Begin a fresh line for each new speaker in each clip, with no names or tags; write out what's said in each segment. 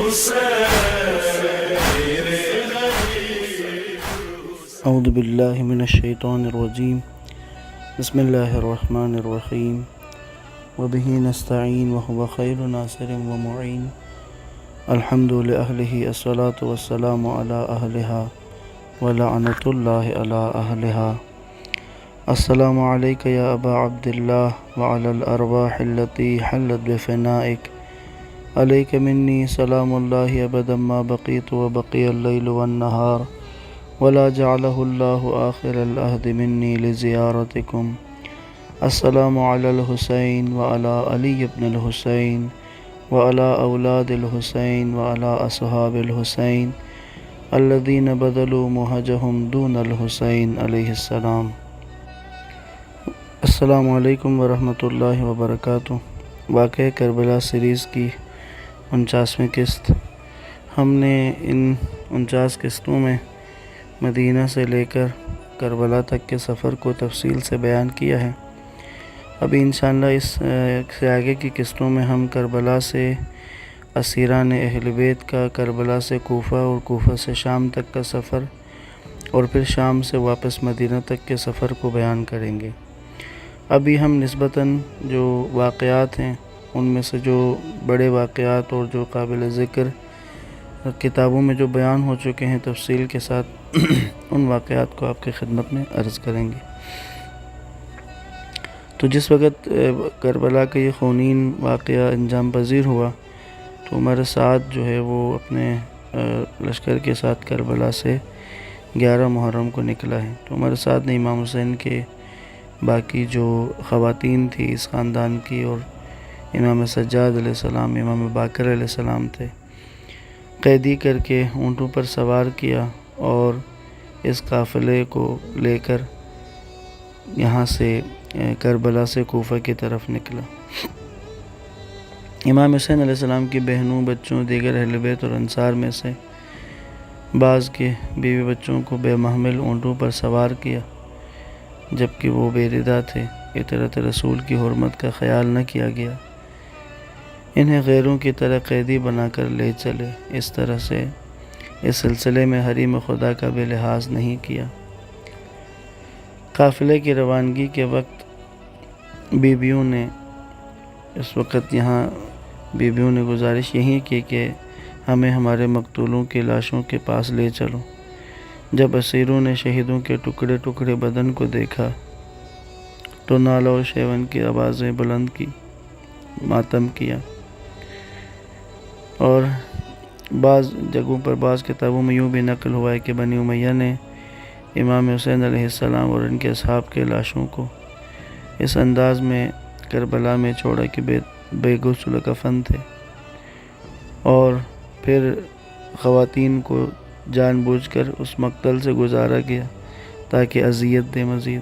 اعوذ باللہ من الشیطان الرجیم بسم اللہ الرحمن الرحیم وبہ نستعین وہو خیر ناصر ومعین الحمد لأہلہ الصلاة والسلام علی اہلہا ولعنۃ اللہ علی اہلہا السلام علیک یا ابا عبداللہ وعلی الارواح التي حلت بفنائک علیک منی سلام اللہ ابدا ما بقیت وبقی اللیل والنہار ولا جعلہ اللہ آخر العہد منی لزیارتکم السلام علی الحسین وعلی علی بن الحسین وعلی اولاد الحسین وعلی اصحاب الحسین الذین بذلوا مہجہم دون الحسین علیہ السلام۔ السلام علیکم ورحمۃ اللہ وبرکاتہ۔ واقعہ کربلا سیریز کی 49ویں قسط۔ ہم نے ان 49 قسطوں میں مدینہ سے لے کر کربلا تک کے سفر کو تفصیل سے بیان کیا ہے۔ ابھی انشاءاللہ اس سے آگے کی قسطوں میں ہم کربلا سے اسیران اہل بیت کا، کربلا سے کوفہ اور کوفہ سے شام تک کا سفر، اور پھر شام سے واپس مدینہ تک کے سفر کو بیان کریں گے۔ ابھی ہم نسبتاً جو واقعات ہیں ان میں سے جو بڑے واقعات اور جو قابل ذکر کتابوں میں جو بیان ہو چکے ہیں تفصیل کے ساتھ، ان واقعات کو آپ کی خدمت میں عرض کریں گے۔ تو جس وقت کربلا کا یہ خونین واقعہ انجام پذیر ہوا تو عمر سعد جو ہے وہ اپنے لشکر کے ساتھ کربلا سے 11 محرم کو نکلا ہے۔ تو عمر سعد نے امام حسین کے باقی جو خواتین تھی اس خاندان کی، اور امام سجاد علیہ السلام، امام باقر علیہ السلام تھے، قیدی کر کے اونٹوں پر سوار کیا اور اس قافلے کو لے کر یہاں سے کربلا سے کوفہ کی طرف نکلا۔ امام حسین علیہ السلام کی بہنوں، بچوں، دیگر اہل بیت اور انصار میں سے بعض کے بیوی بچوں کو بے محمل اونٹوں پر سوار کیا، جبکہ وہ بے ردا تھے۔ اطاعت رسول کی حرمت کا خیال نہ کیا گیا، انہیں غیروں کی طرح قیدی بنا کر لے چلے۔ اس طرح سے اس سلسلے میں حریم خدا کا بھی لحاظ نہیں کیا۔ قافلے کی روانگی کے وقت بیویوں نے بیویوں نے گزارش یہی کی کہ ہمیں ہمارے مقتولوں کی لاشوں کے پاس لے چلو۔ جب اسیروں نے شہیدوں کے ٹکڑے ٹکڑے بدن کو دیکھا تو نالہ و شیون کی آوازیں بلند کی، ماتم کیا، اور بعض جگہوں پر، بعض کتابوں میں یوں بھی نقل ہوا ہے کہ بنی امیہ نے امام حسین علیہ السلام اور ان کے اصحاب کے لاشوں کو اس انداز میں کربلا میں چھوڑا کہ بے غسل کفن تھے، اور پھر خواتین کو جان بوجھ کر اس مقتل سے گزارا گیا تاکہ اذیت دے مزید۔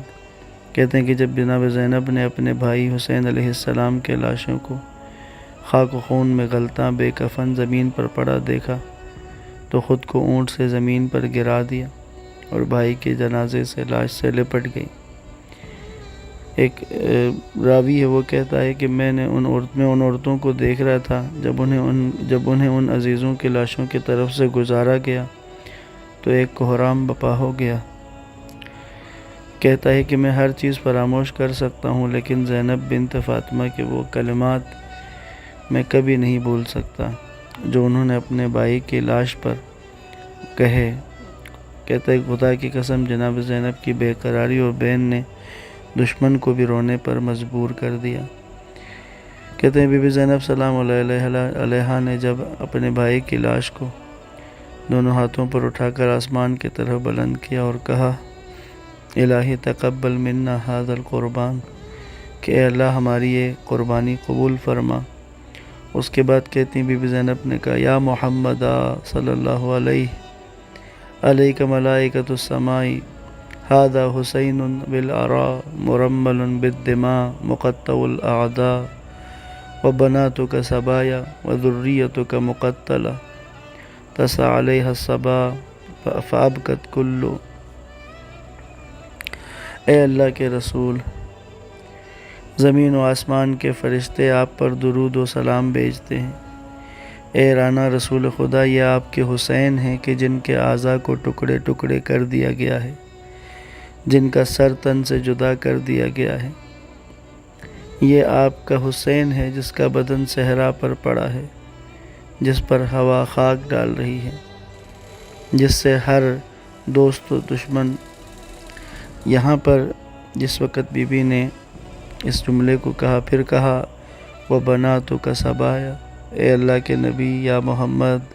کہتے ہیں کہ جب جناب زینب نے اپنے بھائی حسین علیہ السلام کے لاشوں کو خاک و خون میں غلطاں بے کفن زمین پر پڑا دیکھا تو خود کو اونٹ سے زمین پر گرا دیا اور بھائی کے جنازے سے لاش سے لپٹ گئی۔ ایک راوی ہے، وہ کہتا ہے کہ میں ان عورتوں کو دیکھ رہا تھا جب انہیں ان عزیزوں کی لاشوں کی طرف سے گزارا گیا تو ایک کوہرام بپا ہو گیا۔ کہتا ہے کہ میں ہر چیز فراموش کر سکتا ہوں لیکن زینب بنت فاطمہ کے وہ کلمات میں کبھی نہیں بھول سکتا جو انہوں نے اپنے بھائی کی لاش پر کہے۔ کہتا ہے خدا کی قسم جناب زینب کی بے قراری اور بین نے دشمن کو بھی رونے پر مجبور کر دیا۔ کہتے ہیں بی بی زینب سلام علیہا نے جب اپنے بھائی کی لاش کو دونوں ہاتھوں پر اٹھا کر آسمان کی طرف بلند کیا اور کہا الہی تقبل منا ھذا القربان، کہ اے اللہ ہماری یہ قربانی قبول فرما۔ اس کے بعد کہتی ہیں بی بی زینب نے کہا یا محمد صلی اللہ علیہ ملائکۃ السماء ھذا حسین بالعراء مرمل بالدماء مقطع الاعداء وبناتک سبایا وذریتک مقتلہ تسعى علیہ الصبا فابکت کلو۔ اے اللہ کے رسول، زمین و آسمان کے فرشتے آپ پر درود و سلام بھیجتے ہیں۔ اے رانا رسول خدا، یہ آپ کے حسین ہیں کہ جن کے اعضاء کو ٹکڑے ٹکڑے کر دیا گیا ہے، جن کا سر تن سے جدا کر دیا گیا ہے۔ یہ آپ کا حسین ہے جس کا بدن صحرا پر پڑا ہے، جس پر ہوا خاک ڈال رہی ہے، جس سے ہر دوست و دشمن۔ یہاں پر جس وقت بی بی نے اس جملے کو کہا، پھر کہا وَبَنَاتُكَ سَبَايَا، اے اللہ کے نبی یا محمد،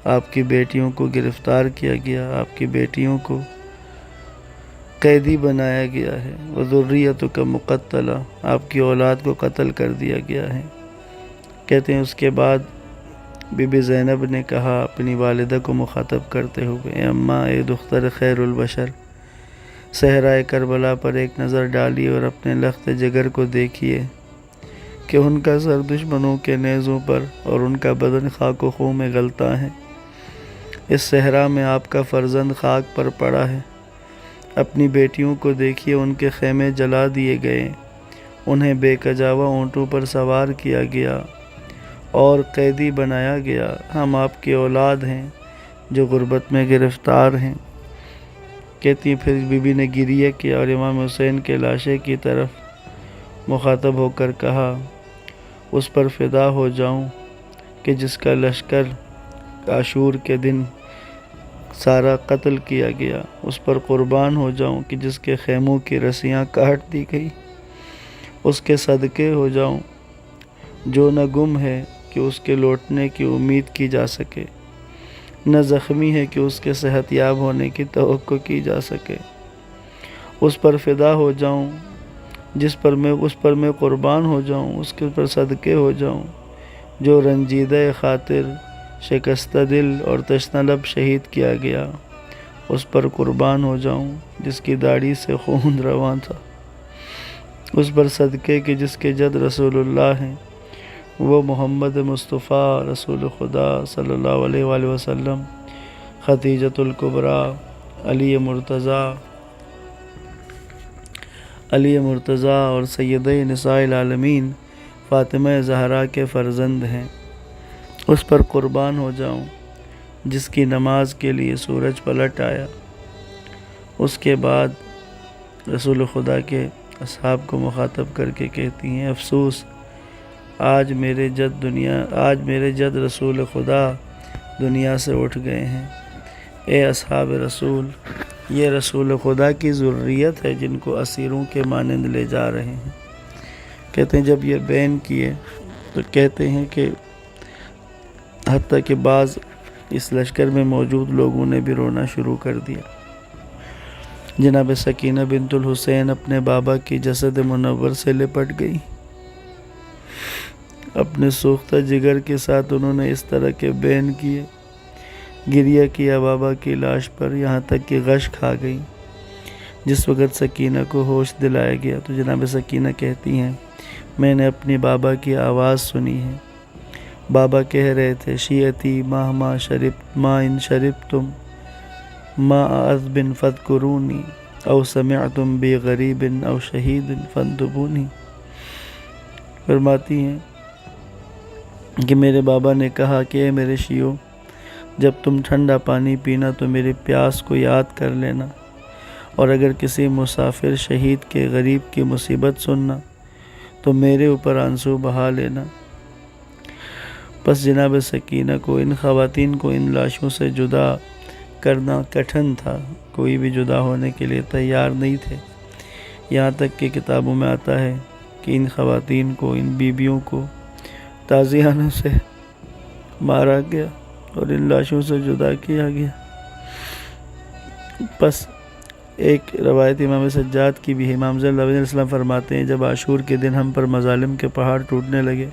آپ کی بیٹیوں کو گرفتار کیا گیا، آپ کی بیٹیوں کو قیدی بنایا گیا ہے۔ وَذُرِّيَّتُكَ مُقَتَّلَةٌ، آپ کی اولاد کو قتل کر دیا گیا ہے۔ کہتے ہیں اس کے بعد بی بی زینب نے کہا اپنی والدہ کو مخاطب کرتے ہوئے، اے اماں، اے دختر خیر البشر، صحرائے کربلا پر ایک نظر ڈالیے اور اپنے لخت جگر کو دیکھیے کہ ان کا سر دشمنوں کے نیزوں پر اور ان کا بدن خاک و خون میں غلطاں ہے۔ اس صحرا میں آپ کا فرزند خاک پر پڑا ہے۔ اپنی بیٹیوں کو دیکھیے، ان کے خیمے جلا دیے گئے، انہیں بے کجاوہ اونٹوں پر سوار کیا گیا اور قیدی بنایا گیا۔ ہم آپ کی اولاد ہیں جو غربت میں گرفتار ہیں۔ کہتی ہیں پھر بی بی نے گریہ کیا اور امام حسین کے لاشے کی طرف مخاطب ہو کر کہا، اس پر فدا ہو جاؤں کہ جس کا لشکر عاشور کے دن سارا قتل کیا گیا، اس پر قربان ہو جاؤں کہ جس کے خیموں کی رسیاں کاٹ دی گئی، اس کے صدقے ہو جاؤں جو نہ گم ہے کہ اس کے لوٹنے کی امید کی جا سکے، نہ زخمی ہے کہ اس کے صحت یاب ہونے کی توقع کی جا سکے۔ اس پر فدا ہو جاؤں اس پر میں قربان ہو جاؤں، اس کے پر صدقے ہو جاؤں جو رنجیدہ خاطر، شکستہ دل اور تشنہ لب شہید کیا گیا، اس پر قربان ہو جاؤں جس کی داڑھی سے خون رواں تھا، اس پر صدقے کہ جس کے جد رسول اللہ ہیں، وہ محمد مصطفیٰ رسول خدا صلی اللہ علیہ وآلہ وسلم، خدیجۃ الکبریٰ، علی مرتضیٰ اور سیدہ نساء العالمین فاطمہ زہرا کے فرزند ہیں۔ اس پر قربان ہو جاؤں جس کی نماز کے لیے سورج پلٹ آیا۔ اس کے بعد رسول خدا کے اصحاب کو مخاطب کر کے کہتی ہیں، افسوس، آج میرے جد رسول خدا دنیا سے اٹھ گئے ہیں۔ اے اصحاب رسول، یہ رسول خدا کی ذریت ہے جن کو اسیروں کے مانند لے جا رہے ہیں۔ کہتے ہیں جب یہ بیان کیے تو کہتے ہیں کہ حتیٰ کہ بعض اس لشکر میں موجود لوگوں نے بھی رونا شروع کر دیا۔ جناب سکینہ بنت الحسین اپنے بابا کی جسد منور سے لپٹ گئی۔ اپنے سوختہ جگر کے ساتھ انہوں نے اس طرح کے بیان کیے، گریہ کیا بابا کی لاش پر، یہاں تک کہ غش کھا گئی۔ جس وقت سکینہ کو ہوش دلایا گیا تو جناب سکینہ کہتی ہیں، میں نے اپنی بابا کی آواز سنی ہے۔ بابا کہہ رہے تھے، شیعتی مہما ان شربتم ما عذب فاذکرونی او سمعتم بی غریب او شہید فانتبونی۔ فرماتی ہیں کہ میرے بابا نے کہا کہ اے میرے شیعوں، جب تم ٹھنڈا پانی پینا تو میری پیاس کو یاد کر لینا، اور اگر کسی مسافر شہید کے غریب کی مصیبت سننا تو میرے اوپر آنسو بہا لینا۔ پس جناب سکینہ کو، ان خواتین کو ان لاشوں سے جدا کرنا کٹھن تھا، کوئی بھی جدا ہونے کے لیے تیار نہیں تھے۔ یہاں تک کہ کتابوں میں آتا ہے کہ ان خواتین کو، ان بیویوں کو تازیانوں سے مارا گیا اور ان لاشوں سے جدا کیا گیا۔ پس ایک روایت امام سجاد کی بھی ہے، امام صلی اللہ علیہ وسلم فرماتے ہیں، جب عاشور کے دن ہم پر مظالم کے پہاڑ ٹوٹنے لگے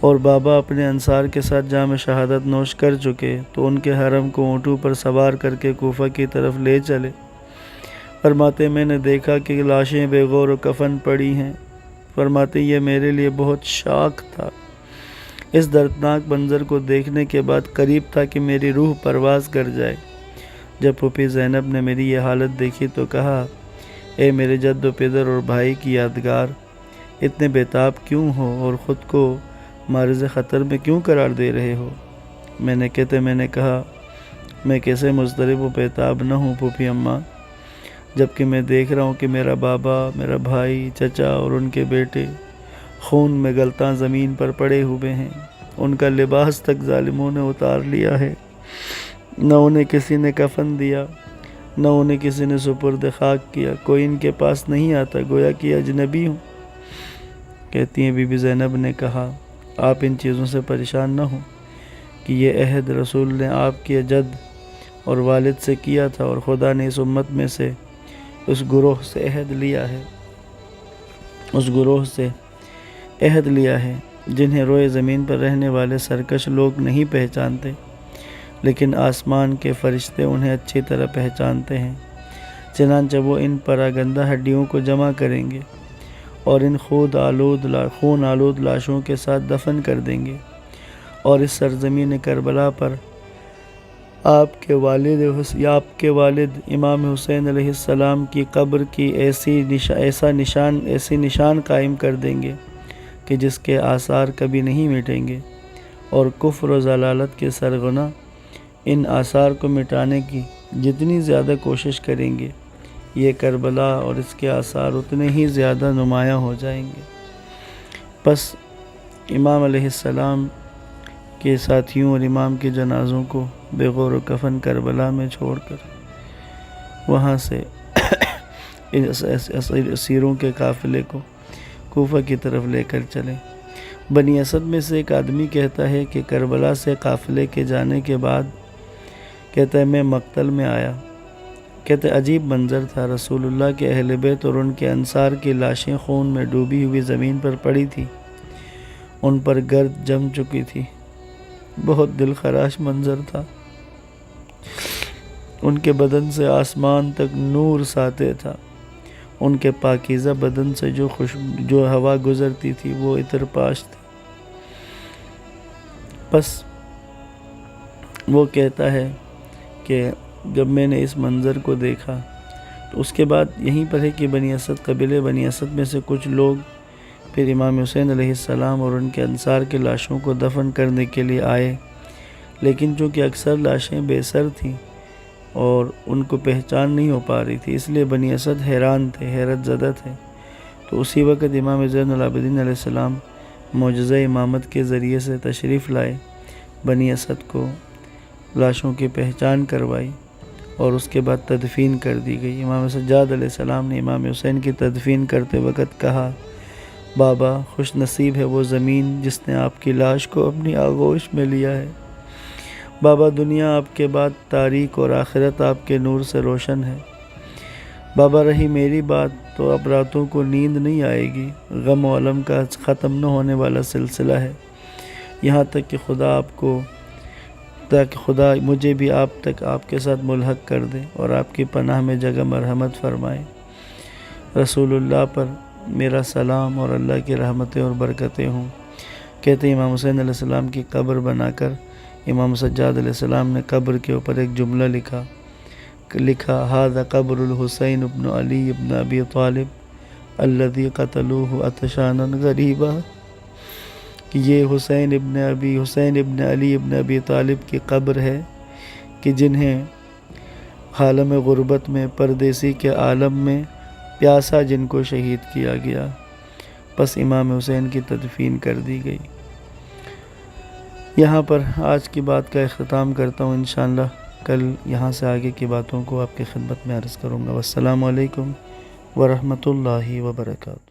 اور بابا اپنے انصار کے ساتھ جام شہادت نوش کر چکے تو ان کے حرم کو اونٹوں پر سوار کر کے کوفہ کی طرف لے چلے۔ فرماتے میں نے دیکھا کہ لاشیں بے غور و کفن پڑی ہیں۔ فرماتے یہ میرے لیے بہت شاک تھا۔ اس دردناک منظر کو دیکھنے کے بعد قریب تھا کہ میری روح پرواز کر جائے۔ جب پھوپھی زینب نے میری یہ حالت دیکھی تو کہا، اے میرے جد و پدر اور بھائی کی یادگار، اتنے بے تاب کیوں ہو اور خود کو معرض خطر میں کیوں قرار دے رہے ہو؟ میں نے کہا میں کیسے مضطرب و بیتاب نہ ہوں پھوپھی اماں، جبکہ میں دیکھ رہا ہوں کہ میرا بابا، میرا بھائی، چچا اور ان کے بیٹے خون میں گلتاں زمین پر پڑے ہوئے ہیں۔ ان کا لباس تک ظالموں نے اتار لیا ہے، نہ انہیں کسی نے کفن دیا، نہ انہیں کسی نے سپرد خاک کیا، کوئی ان کے پاس نہیں آتا، گویا کہ اجنبی ہوں۔ کہتی ہیں بی بی زینب نے کہا آپ ان چیزوں سے پریشان نہ ہوں کہ یہ عہد رسول نے آپ کے جد اور والد سے کیا تھا، اور خدا نے اس امت میں سے اس گروہ سے عہد لیا ہے جنہیں روئے زمین پر رہنے والے سرکش لوگ نہیں پہچانتے، لیکن آسمان کے فرشتے انہیں اچھی طرح پہچانتے ہیں۔ چنانچہ وہ ان پراگندہ ہڈیوں کو جمع کریں گے اور ان خون آلود لاشوں کے ساتھ دفن کر دیں گے، اور اس سرزمین کربلا پر آپ کے والد امام حسین علیہ السلام کی قبر کی ایسی نشان قائم کر دیں گے کہ جس کے آثار کبھی نہیں مٹیں گے، اور کفر و ضلالت کے سرغنہ ان آثار کو مٹانے کی جتنی زیادہ کوشش کریں گے، یہ کربلا اور اس کے آثار اتنے ہی زیادہ نمایاں ہو جائیں گے۔ پس امام علیہ السلام کے ساتھیوں اور امام کے جنازوں کو بے غور و کفن کربلا میں چھوڑ کر وہاں سے اسیروں کے قافلے کو کوفہ کی طرف لے کر چلے۔ بنی اسد میں سے ایک آدمی کہتا ہے کہ کربلا سے قافلے کے جانے کے بعد کہتا ہے میں مقتل میں آیا، کہتے عجیب منظر تھا، رسول اللہ کے اہل بیت اور ان کے انصار کی لاشیں خون میں ڈوبی ہوئی زمین پر پڑی تھی، ان پر گرد جم چکی تھی، بہت دل خراش منظر تھا۔ ان کے بدن سے آسمان تک نور ساطع تھا، ان کے پاکیزہ بدن سے جو ہوا گزرتی تھی وہ عطر پاش تھی۔ پس وہ کہتا ہے کہ جب میں نے اس منظر کو دیکھا تو اس کے بعد یہیں پر ہے کہ بنی اسد قبیلے بنی اسد میں سے کچھ لوگ پھر امام حسین علیہ السلام اور ان کے انصار کے لاشوں کو دفن کرنے کے لیے آئے، لیکن چونکہ اکثر لاشیں بے سر تھیں اور ان کو پہچان نہیں ہو پا رہی تھی، اس لیے بنی اسد حیران تھے، حیرت زدہ تھے۔ تو اسی وقت امام زین العابدین علیہ السلام معجزہ امامت کے ذریعے سے تشریف لائے، بنی اسد کو لاشوں کی پہچان کروائی اور اس کے بعد تدفین کر دی گئی۔ امام سجاد علیہ السلام نے امام حسین کی تدفین کرتے وقت کہا بابا خوش نصیب ہے وہ زمین جس نے آپ کی لاش کو اپنی آغوش میں لیا ہے، بابا دنیا آپ کے بعد تاریک اور آخرت آپ کے نور سے روشن ہے، بابا رہی میری بات تو اب راتوں کو نیند نہیں آئے گی، غم و علم کا ختم نہ ہونے والا سلسلہ ہے، یہاں تک کہ خدا مجھے بھی آپ تک آپ کے ساتھ ملحق کر دے اور آپ کی پناہ میں جگہ مرحمت فرمائے۔ رسول اللہ پر میرا سلام اور اللہ کی رحمتیں اور برکتیں ہوں۔ کہتے ہیں امام حسین علیہ السلام کی قبر بنا کر امام سجاد علیہ السلام نے قبر کے اوپر ایک جملہ لکھا ھذا قبر الحسین ابن علی ابن ابی طالب الذی قتلوہ عطشانا غریبا، کہ یہ حسین ابن علی ابن ابی طالب کی قبر ہے کہ جنہیں عالم غربت میں، پردیسی کے عالم میں پیاسا جن کو شہید کیا گیا، پس امام حسین کی تدفین کر دی گئی۔ یہاں پر آج کی بات کا اختتام کرتا ہوں، انشاءاللہ کل یہاں سے آگے کی باتوں کو آپ کی خدمت میں عرض کروں گا۔ والسلام علیکم ورحمۃ اللہ وبرکاتہ۔